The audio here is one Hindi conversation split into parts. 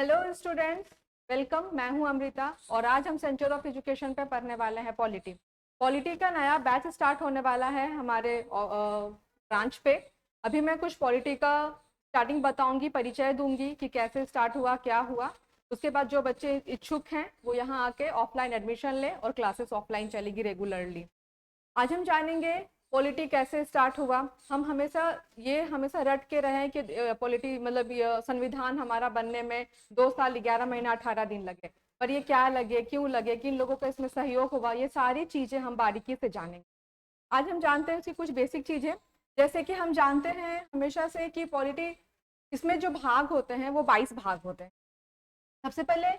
Hello students, welcome. मैं हूं अमृता और आज हम सेंटर ऑफ एजुकेशन पे पढ़ने वाले हैं पॉलिटी। पॉलिटी का नया बैच स्टार्ट होने वाला है हमारे ब्रांच पे। अभी मैं कुछ पॉलिटी का स्टार्टिंग बताऊंगी, परिचय दूंगी कि कैसे स्टार्ट हुआ, क्या हुआ। उसके बाद जो बच्चे इच्छुक हैं वो यहाँ आके ऑफलाइन एडमिशन लें और क्लासेस ऑफलाइन चलेगी रेगुलरली। आज हम जानेंगे पॉलिटी कैसे स्टार्ट हुआ। हम हमेशा रट के रहे कि पॉलिटी मतलब ये संविधान हमारा बनने में 2 साल 11 महीना 18 दिन लगे, पर ये क्या लगे, क्यों लगे, किन लोगों का इसमें सहयोग हुआ, ये सारी चीजें हम बारीकी से जानेंगे। आज हम जानते हैं इसकी कुछ बेसिक चीजें। जैसे कि हम जानते हैं हमेशा से कि पॉलिटी, इसमें जो भाग होते हैं वो 22 भाग होते हैं। सबसे पहले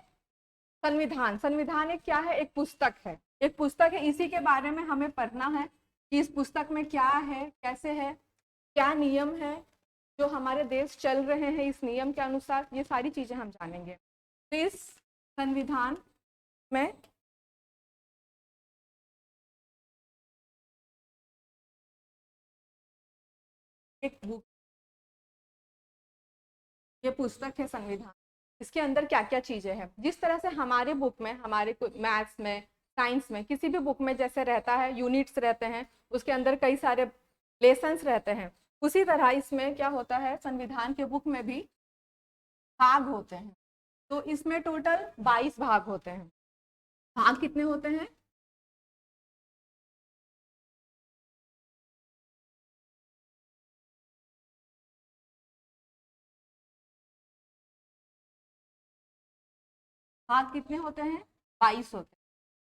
संविधान। संविधान एक क्या है? एक पुस्तक है। एक पुस्तक है, इसी के बारे में हमें पढ़ना है कि इस पुस्तक में क्या है, कैसे है, क्या नियम है जो हमारे देश चल रहे हैं इस नियम के अनुसार, ये सारी चीजें हम जानेंगे। तो इस संविधान में एक बुक, ये पुस्तक है संविधान। इसके अंदर क्या क्या चीजें हैं, जिस तरह से हमारे बुक में, हमारे मैथ्स में, साइंस में, किसी भी बुक में जैसे रहता है यूनिट्स रहते हैं, उसके अंदर कई सारे लेसन्स रहते हैं, उसी तरह इसमें क्या होता है, संविधान के बुक में भी भाग होते हैं। तो इसमें टोटल 22 भाग होते हैं। भाग कितने होते हैं? भाग कितने होते हैं? 22 होते हैं।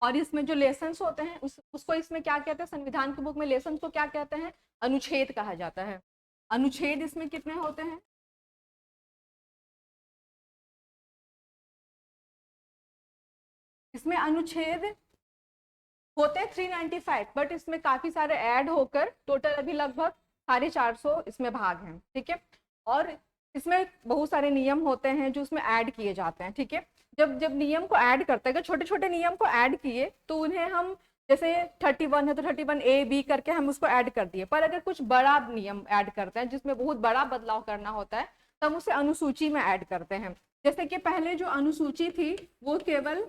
और इसमें जो लेसन्स होते हैं उसको इसमें क्या कहते हैं, संविधान की बुक में लेसन को क्या कहते हैं? अनुच्छेद कहा जाता है। अनुच्छेद इसमें कितने होते हैं? इसमें अनुच्छेद होते 395, बट इसमें काफी सारे ऐड होकर टोटल अभी लगभग 450 इसमें भाग हैं। ठीक है। और इसमें बहुत सारे नियम होते हैं जो उसमें ऐड किए जाते हैं। ठीक है। जब जब नियम को ऐड करते हैं, छोटे छोटे नियम को ऐड किए तो उन्हें हम, जैसे 31 है तो 31A B करके हम उसको ऐड कर दिए, पर अगर कुछ बड़ा नियम ऐड करते हैं जिसमें बहुत बड़ा बदलाव करना होता है तब उसे अनुसूची में ऐड करते हैं। जैसे कि पहले जो अनुसूची थी वो केवल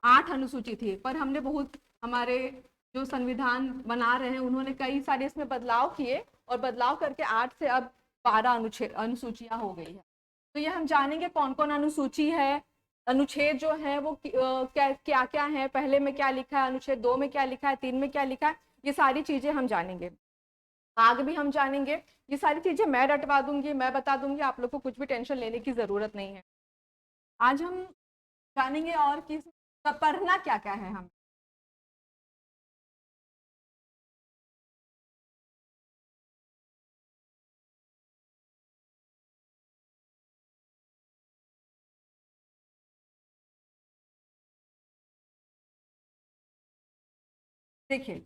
8 अनुसूची थी, पर हमने बहुत, हमारे जो संविधान बना रहे हैं उन्होंने कई सारे इसमें बदलाव किए और बदलाव करके 8 से अब 12 अनुच्छेद अनुसूचियां हो गई है। तो ये हम जानेंगे कौन कौन अनुसूची है, अनुच्छेद जो है वो क्या क्या क्या है, पहले में क्या लिखा है, अनुच्छेद 2 में क्या लिखा है, 3 में क्या लिखा है, ये सारी चीजें हम जानेंगे। भाग भी हम जानेंगे। ये सारी चीजें मैं रटवा दूंगी, मैं बता दूंगी, आप लोग को कुछ भी टेंशन लेने की जरूरत नहीं है। आज हम जानेंगे और किस पढ़ना क्या क्या है हम। देखिए,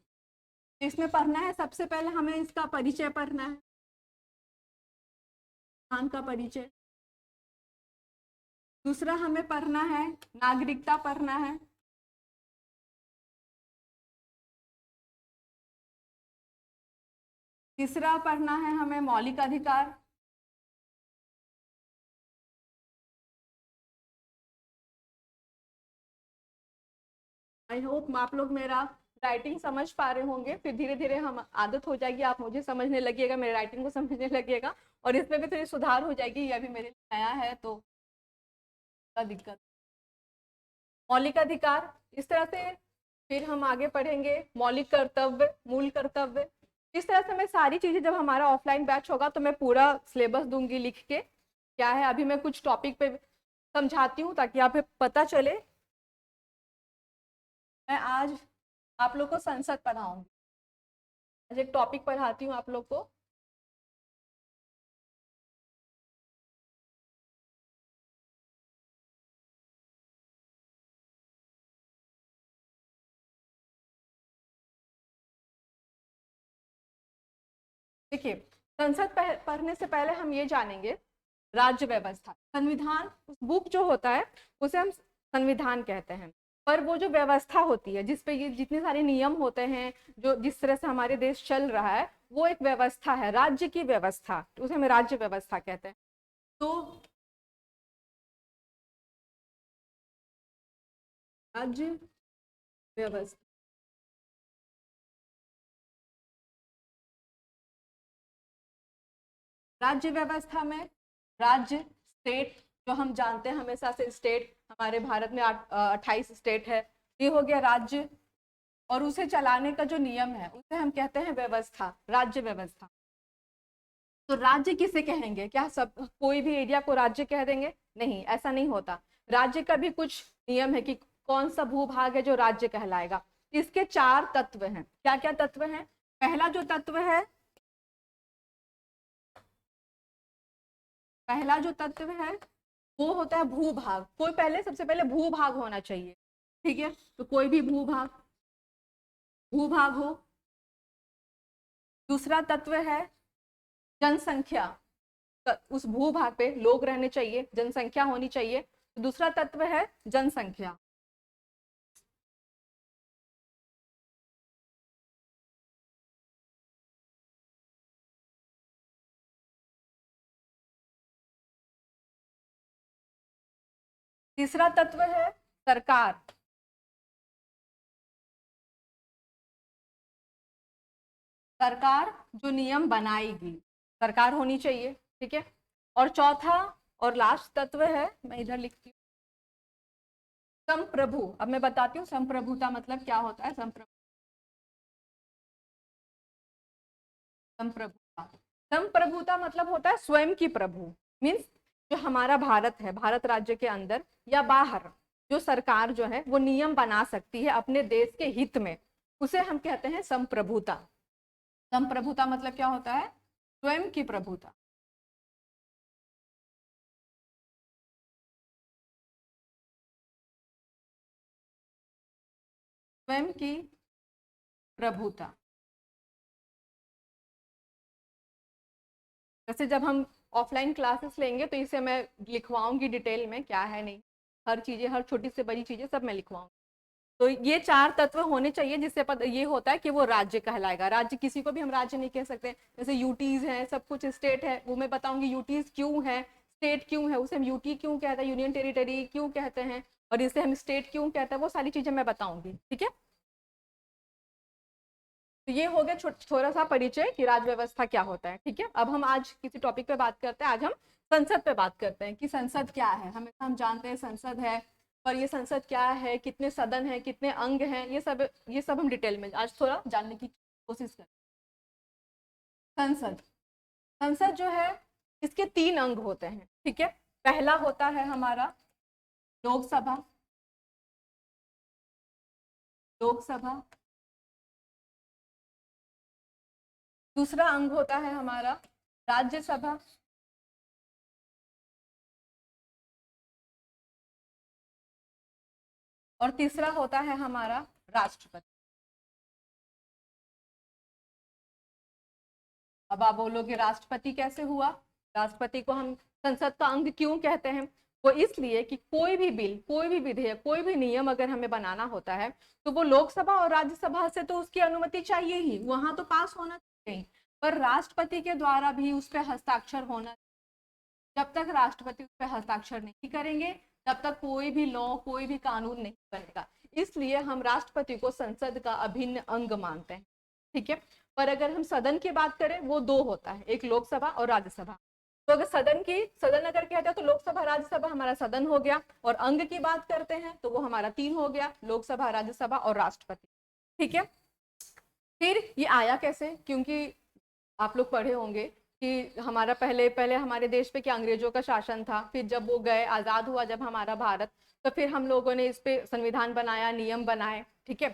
इसमें पढ़ना है, सबसे पहले हमें इसका परिचय पढ़ना है, संविधान का परिचय। दूसरा हमें पढ़ना है नागरिकता पढ़ना है। तीसरा पढ़ना है हमें मौलिक अधिकार। आई होप आप लोग मेरा राइटिंग समझ पा रहे होंगे, फिर धीरे धीरे हम आदत हो जाएगी, आप मुझे समझने लगिएगा, मेरे राइटिंग को समझने लगिएगा, और इसमें भी थोड़ी सुधार हो जाएगी। ये अभी मेरे लिए नया है तो दिक्कत। मौलिक अधिकार, इस तरह से फिर हम आगे पढ़ेंगे मौलिक कर्तव्य, मूल कर्तव्य। इस तरह से मैं सारी चीजें, जब हमारा ऑफलाइन बैच होगा तो मैं पूरा सिलेबस दूंगी लिख के, क्या है। अभी मैं कुछ टॉपिक पे समझाती हूँ ताकि आप पता चले। मैं आज आप लोग को संसद पढ़ाऊंगी, आज एक टॉपिक पढ़ाती हूँ आप लोग को। देखिए, संसद पढ़ने से पहले हम ये जानेंगे राज्य व्यवस्था। संविधान उस बुक जो होता है उसे हम संविधान कहते हैं, पर वो जो व्यवस्था होती है जिसपे ये जितने सारे नियम होते हैं, जो जिस तरह से हमारे देश चल रहा है, वो एक व्यवस्था है, राज्य की व्यवस्था, उसे हम राज्य व्यवस्था कहते हैं। तो राज्य व्यवस्था। राज्य व्यवस्था में राज्य स्टेट, जो हम जानते हैं हमेशा से स्टेट हमारे भारत में 28 स्टेट है, ये हो गया राज्य। और उसे चलाने का जो नियम है उसे हम कहते हैं व्यवस्था, राज्य व्यवस्था। तो राज्य किसे कहेंगे? क्या सब कोई भी एरिया को राज्य कह देंगे? नहीं, ऐसा नहीं होता। राज्य का भी कुछ नियम है कि कौन सा भूभाग है जो राज्य कहलाएगा। इसके 4 तत्व हैं। क्या क्या तत्व हैं? पहला जो तत्व है, पहला जो तत्व है वो होता है भूभाग। कोई पहले, सबसे पहले भूभाग होना चाहिए, ठीक है? तो कोई भी भूभाग, भूभाग हो। दूसरा तत्व है जनसंख्या, उस भूभाग पे लोग रहने चाहिए, जनसंख्या होनी चाहिए। तो दूसरा तत्व है जनसंख्या। तीसरा तत्व है सरकार। सरकार जो नियम बनाएगी, सरकार होनी चाहिए, ठीक है? और चौथा और लास्ट तत्व है, मैं इधर लिखती हूँ, संप्रभु। अब मैं बताती हूँ संप्रभुता मतलब क्या होता है। संप्रभुता, संप्रभुता मतलब होता है स्वयं की प्रभु। मीन्स जो हमारा भारत है, भारत राज्य के अंदर या बाहर जो सरकार जो है वो नियम बना सकती है अपने देश के हित में, उसे हम कहते हैं संप्रभुता। संप्रभुता मतलब क्या होता है? स्वयं की प्रभुता। स्वयं की प्रभुता। जैसे जब हम ऑफलाइन क्लासेस लेंगे तो इसे मैं लिखवाऊंगी डिटेल में, क्या है नहीं, हर चीजें, हर छोटी से बड़ी चीजें सब मैं लिखवाऊंगी। तो ये 4 तत्व होने चाहिए जिससे पता ये होता है कि वो राज्य कहलाएगा। राज्य किसी को भी हम राज्य नहीं कह सकते। जैसे यूटीज है, सब कुछ स्टेट है, वो मैं बताऊंगी यूटीज क्यों है, स्टेट क्यों है, उसे हम यूटी क्यों कहते हैं, यूनियन टेरिटरी क्यों कहते हैं, और इसे हम स्टेट क्यों कहते हैं, वो सारी चीजें मैं बताऊंगी, ठीक है? तो ये हो गया थोड़ा सा परिचय कि राज्य व्यवस्था क्या होता है, ठीक है? अब हम आज किसी टॉपिक पे बात करते हैं। आज हम संसद पे बात करते हैं कि संसद क्या है। हमेशा हम जानते हैं संसद है, पर ये संसद क्या है, कितने सदन है, कितने अंग हैं, ये सब हम डिटेल में आज थोड़ा जानने की कोशिश करें। संसद, संसद जो है इसके 3 अंग होते हैं, ठीक है? पहला होता है हमारा लोकसभा, लोकसभा। दूसरा अंग होता है हमारा राज्यसभा, और तीसरा होता है हमारा राष्ट्रपति। अब आप बोलोगे राष्ट्रपति कैसे हुआ? राष्ट्रपति को हम संसद का अंग क्यों कहते हैं? वो इसलिए कि कोई भी बिल, कोई भी विधेयक, कोई भी नियम अगर हमें बनाना होता है तो वो लोकसभा और राज्यसभा से तो उसकी अनुमति चाहिए ही, वहां तो पास होना चाहिए, पर राष्ट्रपति के द्वारा भी उस पर हस्ताक्षर होना। जब तक राष्ट्रपति उस पर हस्ताक्षर नहीं करेंगे तब तक कोई भी लॉ, कोई भी कानून नहीं बनेगा। इसलिए हम राष्ट्रपति को संसद का अभिन्न अंग मानते हैं, ठीक है? पर अगर हम सदन की बात करें, वो 2 होता है, एक लोकसभा और राज्यसभा। तो अगर सदन अगर कहते हैं तो लोकसभा राज्यसभा हमारा सदन हो गया, और अंग की बात करते हैं तो वो हमारा 3 हो गया, लोकसभा, राज्यसभा और राष्ट्रपति, ठीक है? फिर ये आया कैसे? क्योंकि आप लोग पढ़े होंगे कि हमारा पहले पहले हमारे देश पे क्या अंग्रेजों का शासन था, फिर जब वो गए, आजाद हुआ जब हमारा भारत, तो फिर हम लोगों ने इस पे संविधान बनाया, नियम बनाए, ठीक है?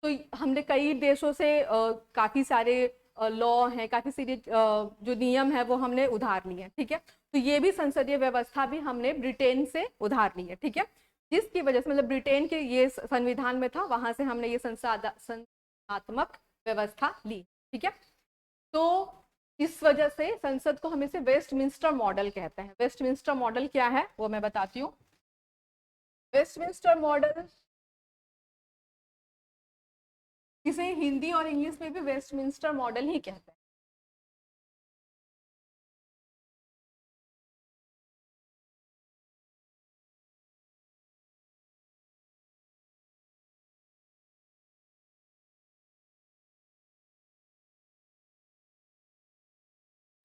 तो हमने कई देशों से काफी सारे लॉ हैं, काफी सारे जो नियम है वो हमने उधार लिए, ठीक है? तो ये भी संसदीय व्यवस्था भी हमने ब्रिटेन से उधार ली है, ठीक है? जिसकी वजह से, मतलब ब्रिटेन के ये संविधान में था, वहां से हमने ये संसदात्मक व्यवस्था ली, ठीक है? तो इस वजह से संसद को हम इसे वेस्टमिंस्टर मॉडल कहते हैं। वेस्टमिंस्टर मॉडल क्या है वो मैं बताती हूँ। वेस्टमिंस्टर मॉडल, इसे हिंदी और इंग्लिश में भी वेस्टमिंस्टर मॉडल ही कहते हैं।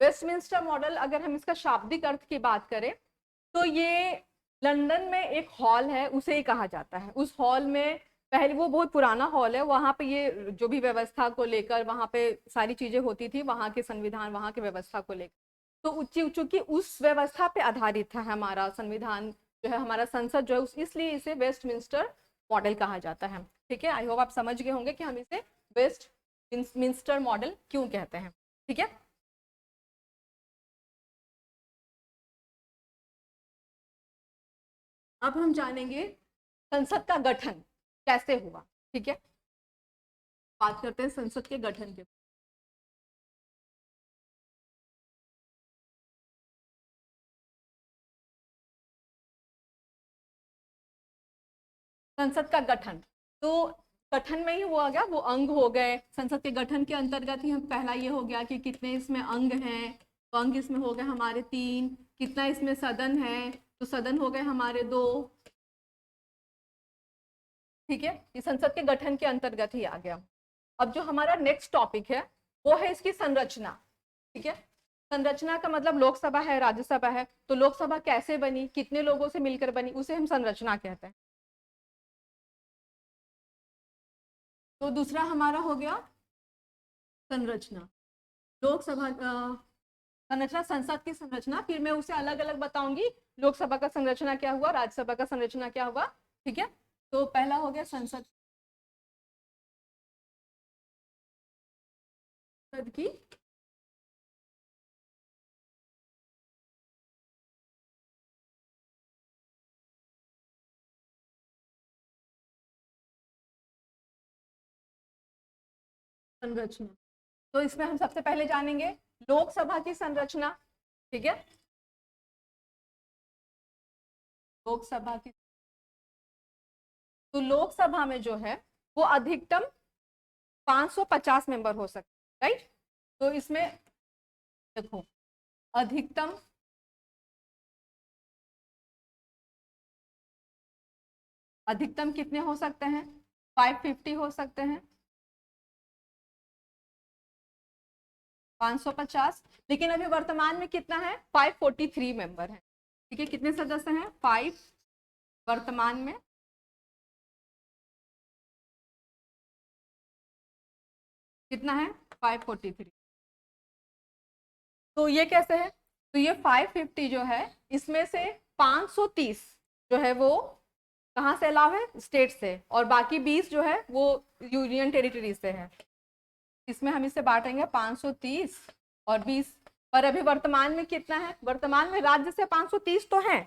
वेस्टमिंस्टर मॉडल, अगर हम इसका शाब्दिक अर्थ की बात करें तो ये लंदन में एक हॉल है, उसे ही कहा जाता है। उस हॉल में पहले, वो बहुत पुराना हॉल है, वहाँ पे ये जो भी व्यवस्था को लेकर वहाँ पे सारी चीजें होती थी, वहाँ के संविधान, वहाँ की व्यवस्था को लेकर, तो चूंकि उस व्यवस्था पे आधारित था हमारा संविधान जो है, हमारा संसद जो है, इसलिए इसे वेस्टमिंस्टर मॉडल कहा जाता है। ठीक है, आई होप आप समझ गए होंगे कि हम इसे वेस्टमिंस्टर मॉडल क्यों कहते हैं। ठीक है, अब हम जानेंगे संसद का गठन कैसे हुआ। ठीक है, बात करते हैं संसद के गठन के। संसद का गठन, तो गठन में ही हुआ गया, वो अंग हो गए संसद के गठन के अंतर्गत ही। हम पहला ये हो गया कि कितने इसमें अंग हैं, तो अंग इसमें हो गए हमारे 3। कितना इसमें सदन है, तो सदन हो गए हमारे 2। ठीक है, ये संसद के गठन के अंतर्गत ही आ गया। अब जो हमारा नेक्स्ट टॉपिक है वो है इसकी संरचना। ठीक है, संरचना का मतलब लोकसभा है, राज्यसभा है, तो लोकसभा कैसे बनी, कितने लोगों से मिलकर बनी, उसे हम संरचना कहते हैं। तो दूसरा हमारा हो गया संरचना, लोकसभा संरचना, संसद की संरचना। फिर मैं उसे अलग अलग बताऊंगी, लोकसभा का संरचना क्या हुआ, राज्यसभा का संरचना क्या हुआ। ठीक है, तो पहला हो गया संसद की संरचना। तो इसमें हम सबसे पहले जानेंगे लोकसभा की संरचना। ठीक है, लोकसभा की, तो लोकसभा में जो है वो अधिकतम 550 मेंबर हो सकते, राइट। तो इसमें देखो, अधिकतम अधिकतम कितने हो सकते हैं, 550 हो सकते हैं, 550। लेकिन अभी वर्तमान में कितना है, 543 मेंबर है। ठीक है, कितने सदस्य हैं, 5 वर्तमान में। कितना है, 543। तो ये कैसे है, तो ये 550 जो है, इसमें से 530 जो है वो कहाँ से अलाव है, स्टेट से, और बाकी 20 जो है वो यूनियन टेरिटरी से है। इसमें हम इसे बांटेंगे 530 और 20। और अभी वर्तमान में कितना है, वर्तमान में राज्य से 530 तो है,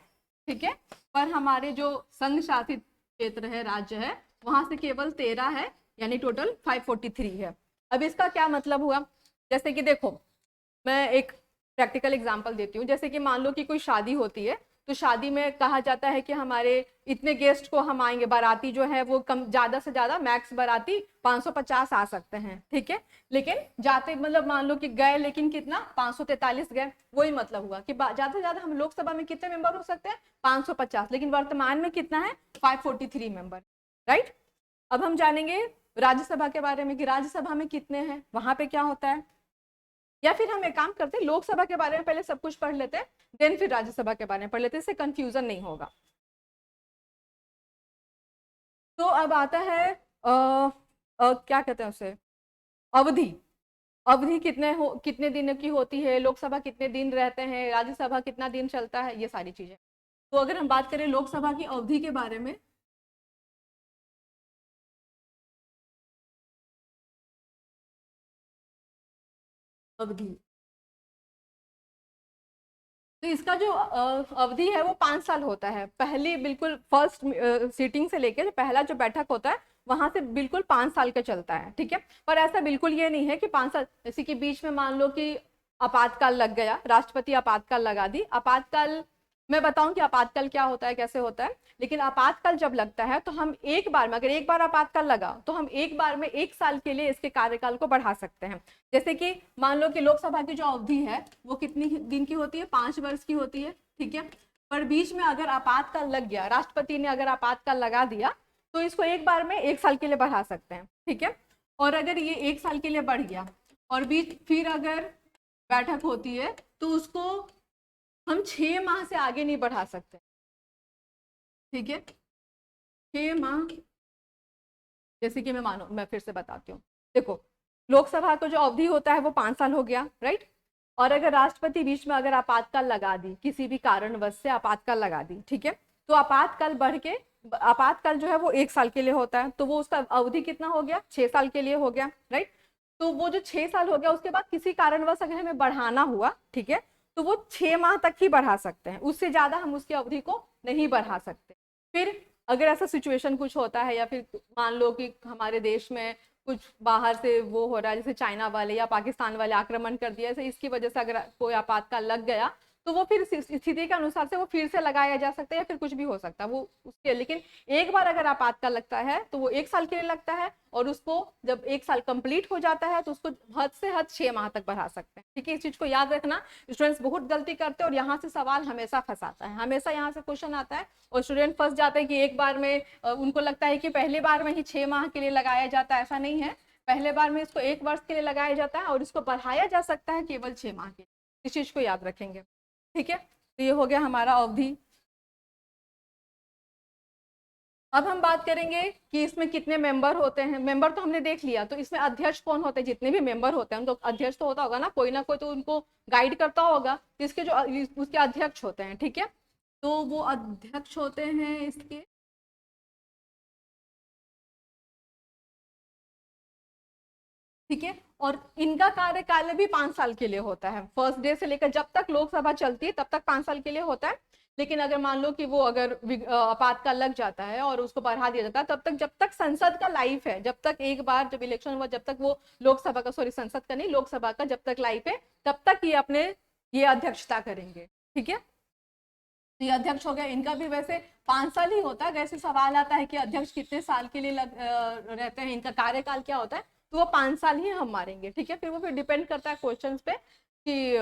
ठीक है, पर हमारे जो संघ शासित क्षेत्र है, राज्य है, वहां से केवल 13 है, यानी टोटल 543 है। अब इसका क्या मतलब हुआ, जैसे कि देखो, मैं एक प्रैक्टिकल एग्जांपल देती हूँ। जैसे कि मान लो कि कोई शादी होती है, तो शादी में कहा जाता है कि हमारे इतने गेस्ट को हम आएंगे, बाराती जो है वो कम, ज्यादा से ज्यादा मैक्स बाराती 550 आ सकते हैं। ठीक है, लेकिन जाते मतलब मान लो कि गए, लेकिन कितना, 543 गए। वही मतलब हुआ कि ज्यादा से ज्यादा हम लोकसभा में कितने मेंबर हो सकते हैं, 550, लेकिन वर्तमान में कितना है, 543 मेंबर, राइट। अब हम जानेंगे राज्यसभा के बारे में कि राज्यसभा में कितने हैं, वहां पे क्या होता है। या फिर हम एक काम करते हैं, लोकसभा के बारे में पहले सब कुछ पढ़ लेते हैं, देन फिर राज्यसभा के बारे में पढ़ लेते हैं, इससे कंफ्यूजन नहीं होगा। तो अब आता है क्या कहते हैं उसे, अवधि। अवधि कितने दिन की होती है, लोकसभा कितने दिन रहते हैं, राज्यसभा कितना दिन चलता है, ये सारी चीजें। तो अगर हम बात करें लोकसभा की अवधि के बारे में, अवधि, तो इसका जो अवधि है वो 5 साल होता है। पहली बिल्कुल फर्स्ट सीटिंग से लेकर पहला जो बैठक होता है, वहां से बिल्कुल 5 साल का चलता है। ठीक है, पर ऐसा बिल्कुल ये नहीं है कि 5 साल, जैसे कि बीच में मान लो कि आपातकाल लग गया, राष्ट्रपति आपातकाल लगा दी। आपातकाल मैं बताऊं कि आपातकाल क्या होता है, कैसे होता है, लेकिन आपातकाल जब लगता है तो हम एक बार में, अगर एक बार आपातकाल लगा तो हम एक बार में 1 साल के लिए इसके कार्यकाल को बढ़ा सकते हैं। जैसे कि मान लो कि लोकसभा की जो अवधि है वो कितनी दिन की होती है, 5 वर्ष की होती है। ठीक है, पर बीच में अगर आपातकाल लग गया, राष्ट्रपति ने अगर आपातकाल लगा दिया, तो इसको एक बार में 1 साल के लिए बढ़ा सकते हैं। ठीक है, और अगर ये 1 साल के लिए बढ़ गया और बीच फिर अगर बैठक होती है तो उसको हम 6 माह से आगे नहीं बढ़ा सकते। ठीक है, 6 माह, जैसे कि मैं फिर से बताती हूँ। देखो, लोकसभा का जो अवधि होता है वो 5 साल हो गया, राइट। और अगर राष्ट्रपति बीच में अगर आपातकाल लगा दी, किसी भी कारणवश से आपातकाल लगा दी, ठीक है, तो आपातकाल बढ़ के, आपातकाल जो है वो 1 साल के लिए होता है, तो वो उसका अवधि कितना हो गया, 6 साल के लिए हो गया, राइट। तो वो जो 6 साल हो गया, उसके बाद किसी कारणवश अगर हमें बढ़ाना हुआ, ठीक है, तो वो 6 माह तक ही बढ़ा सकते हैं, उससे ज्यादा हम उसकी अवधि को नहीं बढ़ा सकते। फिर अगर ऐसा सिचुएशन कुछ होता है, या फिर मान लो कि हमारे देश में कुछ बाहर से वो हो रहा है, जैसे चाइना वाले या पाकिस्तान वाले आक्रमण कर दिया, ऐसे इसकी वजह से अगर कोई आपातकाल लग गया, तो वो फिर स्थिति के अनुसार से वो फिर से लगाया जा सकता है, या फिर कुछ भी हो सकता है वो उसके। लेकिन एक बार अगर आपातकाल लगता है तो वो 1 साल के लिए लगता है, और उसको जब 1 साल कंप्लीट हो जाता है तो उसको हद से हद 6 माह तक बढ़ा सकते हैं। ठीक है, इस चीज को याद रखना। स्टूडेंट्स बहुत गलती करते हैं और यहाँ से सवाल हमेशा फंसाता है, हमेशा यहाँ से क्वेश्चन आता है और स्टूडेंट फंस जाते हैं कि एक बार में उनको लगता है कि पहले बार में ही 6 माह के लिए लगाया जाता है। ऐसा नहीं है, पहले बार में इसको 1 वर्ष के लिए लगाया जाता है और इसको बढ़ाया जा सकता है केवल 6 माह के लिए। इस चीज को याद रखेंगे। ठीक है, तो ये हो गया हमारा अवधि। अब हम बात करेंगे कि इसमें कितने मेंबर होते हैं। मेंबर तो हमने देख लिया, तो इसमें अध्यक्ष कौन होते हैं, जितने भी मेंबर होते हैं उनको अध्यक्ष तो होता होगा ना कोई तो उनको गाइड करता होगा, इसके जो उसके अध्यक्ष होते हैं। ठीक है, तो वो अध्यक्ष होते हैं इसके। ठीक है, और इनका कार्यकाल भी 5 साल के लिए होता है, फर्स्ट डे से लेकर जब तक लोकसभा चलती है तब तक 5 साल के लिए होता है। लेकिन अगर मान लो कि वो अगर आपातकाल लग जाता है और उसको बढ़ा दिया जाता है, तब तक जब तक संसद का लाइफ है, जब तक एक बार जब इलेक्शन हुआ, जब तक वो लोकसभा का, सॉरी संसद का नहीं, लोकसभा का जब तक लाइफ है, तब तक ये अपने ये अध्यक्षता करेंगे। ठीक है, तो ये अध्यक्ष हो गया। इनका भी वैसे 5 साल ही होता है। वैसे सवाल आता है कि अध्यक्ष कितने साल के लिए रहते हैं, इनका कार्यकाल क्या होता है, तो वो 5 साल ही हम मारेंगे। ठीक है, फिर वो फिर डिपेंड करता है क्वेश्चंस पे कि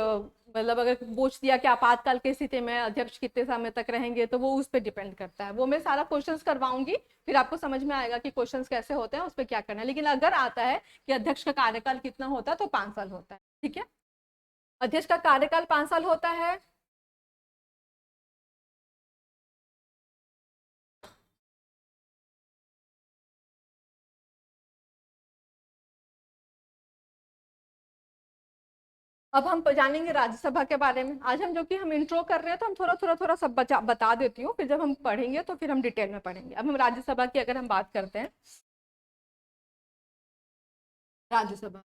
मतलब अगर पूछ दिया कि आपातकाल की स्थिति में अध्यक्ष कितने समय तक रहेंगे, तो वो उस पर डिपेंड करता है। वो मैं सारा क्वेश्चंस करवाऊंगी, फिर आपको समझ में आएगा कि क्वेश्चंस कैसे होते हैं, उस पर क्या करना है। लेकिन अगर आता है कि अध्यक्ष का कार्यकाल कितना होता है, तो 5 साल होता है। ठीक है, अध्यक्ष का कार्यकाल 5 साल होता है। अब हम जानेंगे राज्यसभा के बारे में। आज हम जो कि हम इंट्रो कर रहे हैं, तो हम थोड़ा थोड़ा सब बता देती हूँ, फिर जब हम पढ़ेंगे तो फिर हम डिटेल में पढ़ेंगे। अब हम राज्यसभा की अगर हम बात करते हैं, राज्यसभा,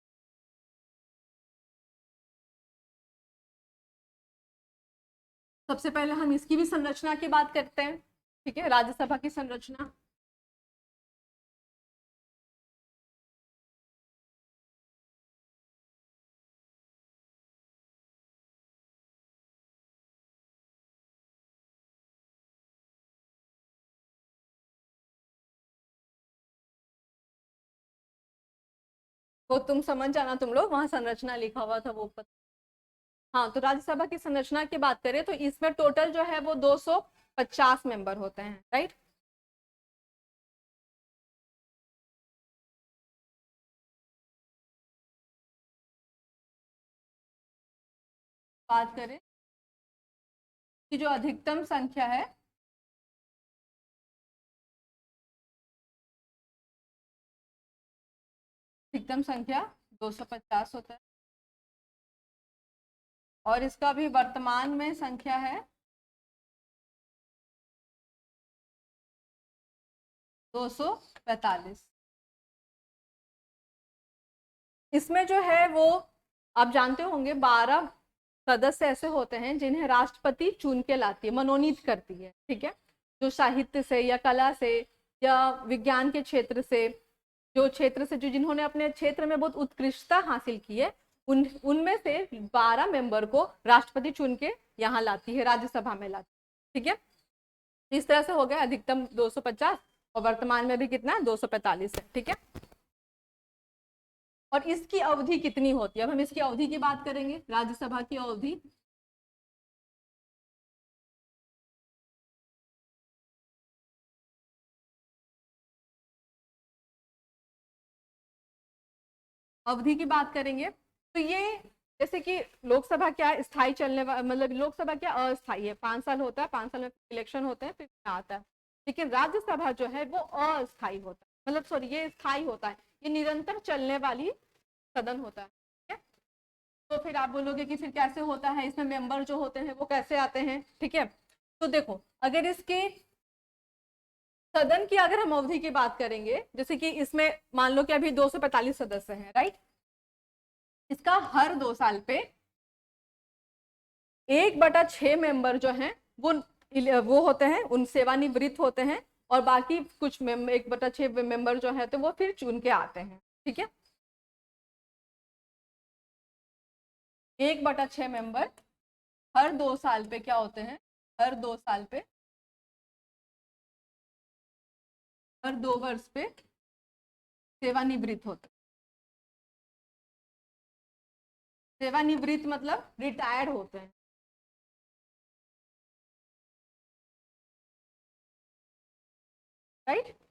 सबसे पहले हम इसकी भी संरचना की बात करते हैं। ठीक है, राज्यसभा की संरचना वो तुम समझ जाना, तुम लोग वहां संरचना लिखा हुआ था वो हाँ, तो राज्यसभा की संरचना की बात करें तो इसमें टोटल जो है वो 250 मेंबर होते हैं, राइट। बात करें कि जो अधिकतम संख्या है, अधिकतम संख्या 250 होता है, और इसका भी वर्तमान में संख्या है 245। इसमें जो है वो आप जानते होंगे 12 सदस्य ऐसे होते हैं जिन्हें राष्ट्रपति चुन के लाती है, मनोनीत करती है। ठीक है, जो साहित्य से या कला से या विज्ञान के क्षेत्र से, जो क्षेत्र से जो जिन्होंने अपने क्षेत्र में बहुत उत्कृष्टता हासिल की है, उनमें से 12 मेंबर को राष्ट्रपति चुन के यहाँ लाती है, राज्यसभा में लाती है। ठीक है, इस तरह से हो गया अधिकतम 250, और वर्तमान में भी कितना 245 है। ठीक है, और इसकी अवधि कितनी होती है, अब हम इसकी अवधि की बात करेंगे, राज्यसभा की अवधि। अवधि की बात करेंगे तो ये जैसे कि लोकसभा क्या है, स्थायी चलने वाला, मतलब लोकसभा क्या अस्थायी है, 5 साल होता है, 5 साल में इलेक्शन होते हैं फिर आता है। लेकिन राज्यसभा जो है वो अस्थायी होता है, मतलब सॉरी ये स्थायी होता है, ये निरंतर चलने वाली सदन होता है, ठीक है। तो फिर आप बोलोगे कि फिर कैसे होता है, इसमें मेंबर जो होते हैं वो कैसे आते हैं, ठीक है। तो देखो, अगर इसके सदन की अगर हम अवधि की बात करेंगे, जैसे कि इसमें मान लो कि अभी 245 सदस्य हैं, राइट। इसका हर 2 साल पे 1/6 मेंबर जो हैं वो होते हैं, उन सेवानिवृत्त होते हैं, और बाकी कुछ 1/6 मेंबर जो है तो वो फिर चुन के आते हैं, ठीक है। 1/6 मेंबर हर 2 साल पे क्या होते हैं, हर 2 साल पे, हर 2 वर्ष पे सेवानिवृत्त होते हैं। सेवानिवृत्त मतलब रिटायर्ड होते हैं, राइट।